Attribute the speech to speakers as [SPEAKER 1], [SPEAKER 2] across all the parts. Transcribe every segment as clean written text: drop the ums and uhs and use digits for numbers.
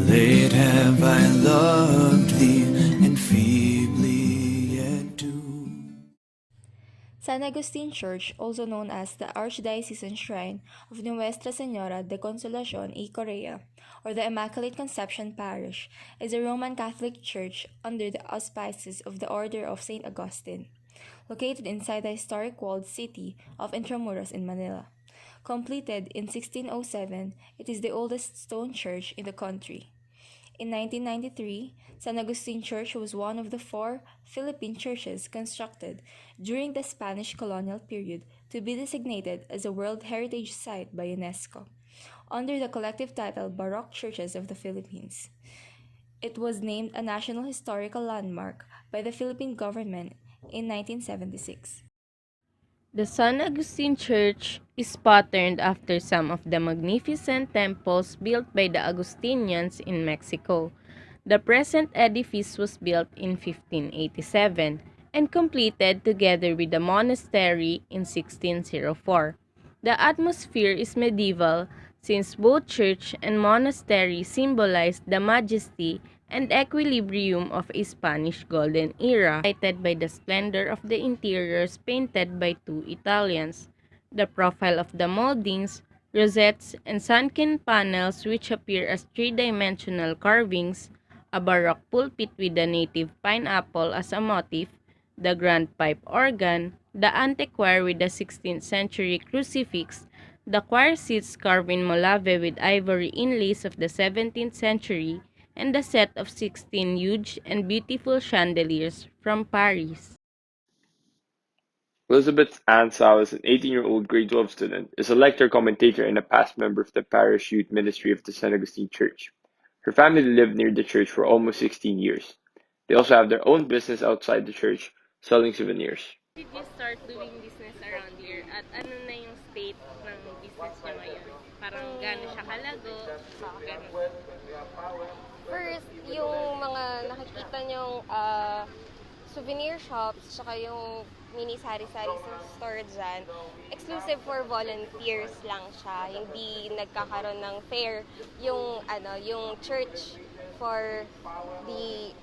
[SPEAKER 1] Late have I loved thee, and feebly yet do.
[SPEAKER 2] St. Augustine Church, also known as the Archdiocesan Shrine of Nuestra Señora de Consolacion y Correa, or the Immaculate Conception Parish, is a Roman Catholic church under the auspices of the Order of St. Augustine, located inside the historic walled city of Intramuros in Manila. Completed in 1607, it is the oldest stone church in the country. In 1993, San Agustin Church was one of the four Philippine churches constructed during the Spanish colonial period to be designated as a World Heritage Site by UNESCO, under the collective title Baroque Churches of the Philippines. It was named a National Historical Landmark by the Philippine government in 1976.
[SPEAKER 3] The San Agustin Church is patterned after some of the magnificent temples built by the Augustinians in Mexico. The present edifice was built in 1587 and completed together with the monastery in 1604. The atmosphere is medieval since both church and monastery symbolize the majesty and equilibrium of a Spanish golden era, highlighted by the splendor of the interiors painted by two Italians. The profile of the moldings, rosettes, and sunken panels which appear as three-dimensional carvings, a baroque pulpit with the native pineapple as a motif, the grand pipe organ, the antechoir with the 16th century crucifix, the choir seats carved in Molave with ivory inlays of the 17th century, and the set of 16 huge and beautiful chandeliers from Paris.
[SPEAKER 4] Elizabeth Ann Salas, an 18-year-old grade 12 student, is a lector commentator and a past member of the parish youth ministry of the St. Augustine Church. Her family lived near the church for almost 16 years. They also have their own business outside the church, selling souvenirs.
[SPEAKER 3] Did you start doing business around here? At ano na yung state ng business niyo ngayon? Parang gano'n siya kalago? Ganun.
[SPEAKER 5] First, yung mga nakikita nyong souvenir shops, tsaka yung mini sari-sari store dyan, exclusive for volunteers lang siya. Hindi nagkakaroon ng fair yung church for the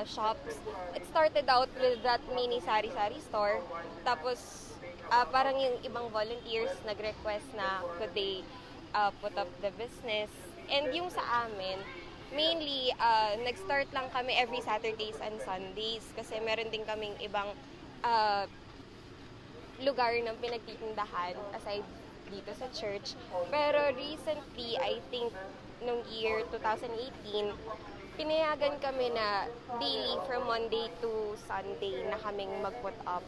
[SPEAKER 5] shops. It started out with that mini sari-sari store. Tapos, parang yung ibang volunteers nag-request na could they put up the business. And yung sa amin, mainly, nag-start lang kami every Saturdays and Sundays kasi meron din kaming ibang lugar ng pinagtitindahan aside dito sa church. Pero recently, I think, nung year 2018, pinayagan kami na daily from Monday to Sunday na kaming mag-put up.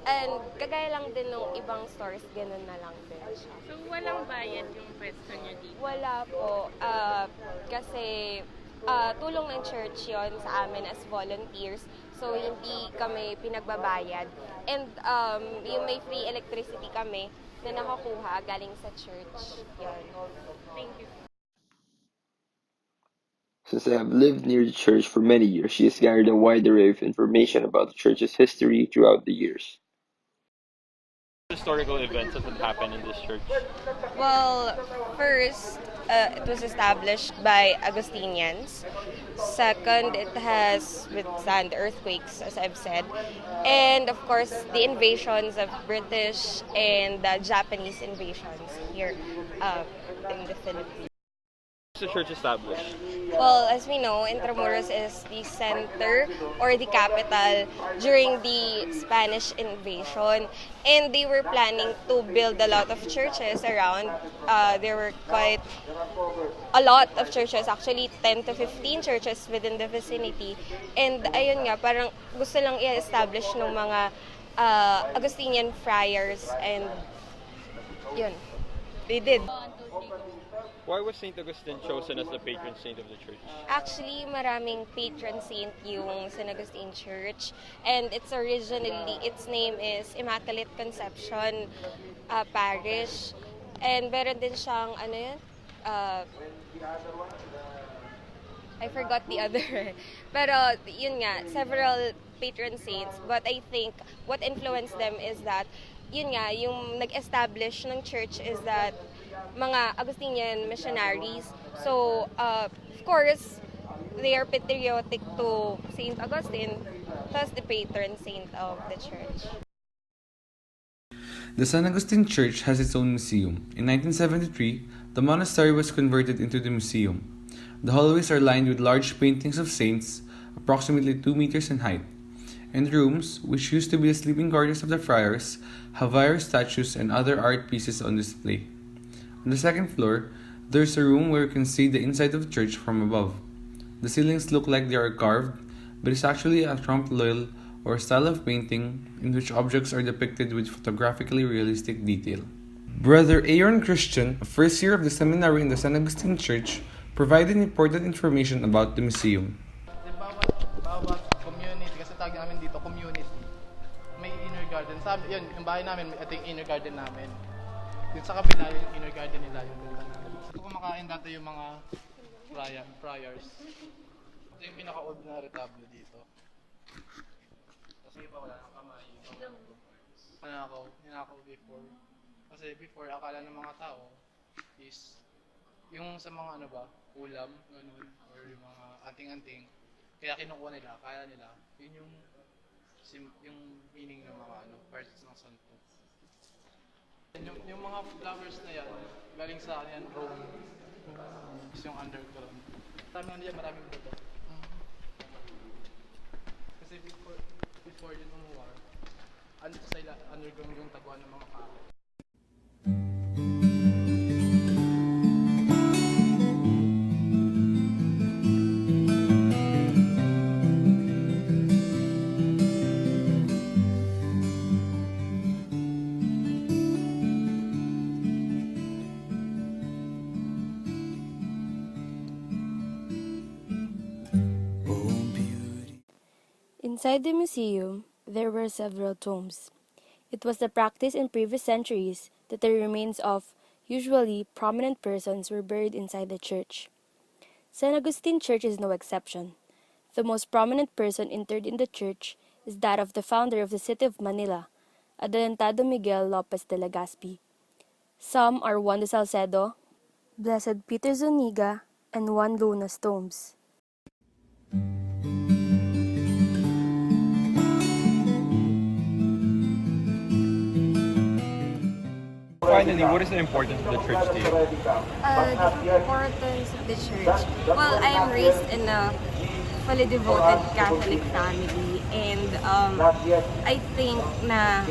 [SPEAKER 5] And kagaya lang din ng ibang stores, ganun na lang din siya.
[SPEAKER 3] So, walang bayad yung pwesto niyo dito?
[SPEAKER 5] Wala po. Kasi tulong ng church yon sa amin as volunteers. So, hindi kami pinagbabayad. And yung may free electricity kami na nakakuha galing sa church. Yun.
[SPEAKER 3] Thank you.
[SPEAKER 4] Since they have lived near the church for many years, she has gathered a wide array of information about the church's history throughout the years.
[SPEAKER 6] Historical events that happened in this church?
[SPEAKER 5] Well, first, it was established by Augustinians. Second, it has withstand earthquakes, as I've said. And of course, the invasions of British and Japanese invasions here in the Philippines.
[SPEAKER 6] Was the church established?
[SPEAKER 5] Well, as we know, Intramuros is the center or the capital during the Spanish invasion. And they were planning to build a lot of churches around. There were quite a lot of churches, actually 10 to 15 churches within the vicinity. And ayun nga, parang gusto lang i-establish ng mga Augustinian friars and yun, they did.
[SPEAKER 6] Why was St. Augustine chosen as the patron saint of the church?
[SPEAKER 5] Actually, maraming patron saint yung St. Augustine Church. And its name is Immaculate Conception Parish. And meron din siyang, I forgot the other. Pero, yun nga, several patron saints. But I think what influenced them is that, yun nga, yung nag-establish ng church is that mga Augustinian missionaries. So, of course, they are patriotic to St. Augustine, thus the patron saint of the church.
[SPEAKER 1] The St. Augustine Church has its own museum. In 1973, the monastery was converted into the museum. The hallways are lined with large paintings of saints, approximately 2 meters in height. And rooms, which used to be the sleeping quarters of the friars, have various statues and other art pieces on display. On the second floor, there's a room where you can see the inside of the church from above. The ceilings look like they are carved, but it's actually a trompe l'oeil or style of painting in which objects are depicted with photographically realistic detail. Brother Aaron Christian, a first year of the seminary in the St. Augustine Church, provided important information about the museum.
[SPEAKER 7] Bawat community, kasi tag namin dito, community, may inner garden. Sabi, yun, yung bahay namin, ito yung inner garden namin. Dito sa kabila, yung inner garden nila, yung ganda namin. So, kumakain dati yung mga friars. Ito yung pinaka-old na retablo dito. Tapos iba wala nang kamay. Hinakaw before. Kasi before, akala ng mga tao is yung sa mga ano ba, ulam, ganun, or yung mga anting-anting. Kaya kinukuha nila, kaya nila. Yun yung meaning ng mga parts ng santo. Yung mga flowers na yan, galing sa yan, Rome. Is yung underground. Maraming buto. Kasi before yun ng war, sa underground yung taguan ng mga kao.
[SPEAKER 2] Inside the museum, there were several tombs. It was the practice in previous centuries that the remains of, usually, prominent persons were buried inside the church. St. Augustine Church is no exception. The most prominent person interred in the church is that of the founder of the city of Manila, Adelantado Miguel Lopez de Legazpi. Some are Juan de Salcedo, Blessed Peter Zuniga, and Juan Luna's tombs.
[SPEAKER 6] Finally, what is the importance of the church to you?
[SPEAKER 5] The importance of the church. Well, I am raised in a fully devoted Catholic family, and I think na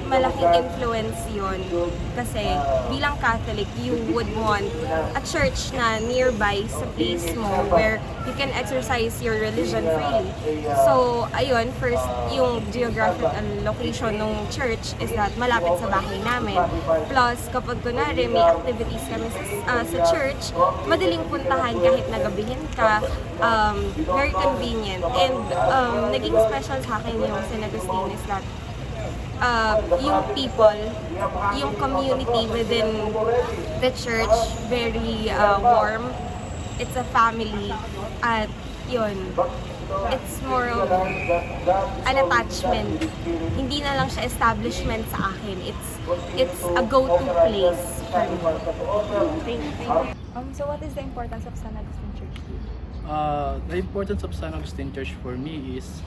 [SPEAKER 5] malaking influence yun kasi bilang Catholic, you would want a church na nearby sa place mo where you can exercise your religion freely. So, ayun, first, yung geographical location ng church is that malapit sa bahay namin. Plus, kapag kunwari may activities kami sa church, madaling puntahan kahit nagabihin ka, very convenient. And naging special sa akin yung St. Augustine is that yung people, yung community within the church, very warm. It's a family. At yun, it's more of an attachment. Hindi na lang siya establishment sa akin. It's a go-to place for me. Thank you.
[SPEAKER 8] So what is the importance of St. Augustine Church to you?
[SPEAKER 7] The importance of St. Augustine Church for me is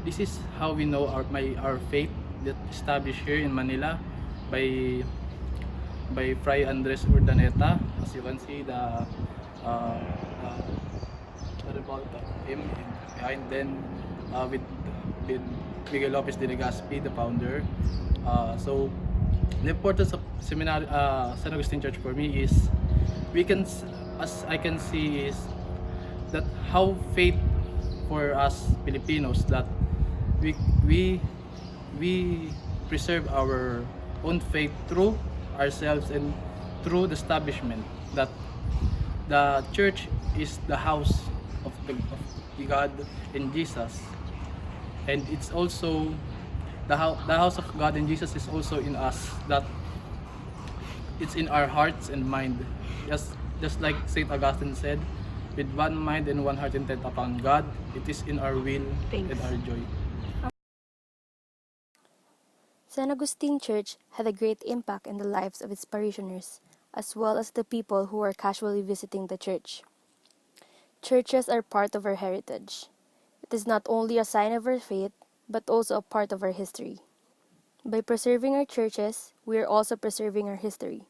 [SPEAKER 7] this is how we know our faith that established here in Manila by Fray Andres Urdaneta. As you can see, what about him behind, then with Miguel Lopez de Legazpi, the founder. So the importance of St. Augustine Church for me is as I can see is that how faith for us Filipinos that we preserve our own faith through ourselves and through the establishment, that the church is the house of the God and Jesus, and it's also the house of God and Jesus is also in us, that it's in our hearts and mind, just like St. Augustine said, with one mind and one heart intent upon God, it is in our will and our joy.
[SPEAKER 2] St. Augustine Church had a great impact in the lives of its parishioners.
[SPEAKER 9] as well as the people who are casually visiting the church. Churches are part of our heritage. It is not only a sign of our faith, but also a part of our history. By preserving our churches, we are also preserving our history.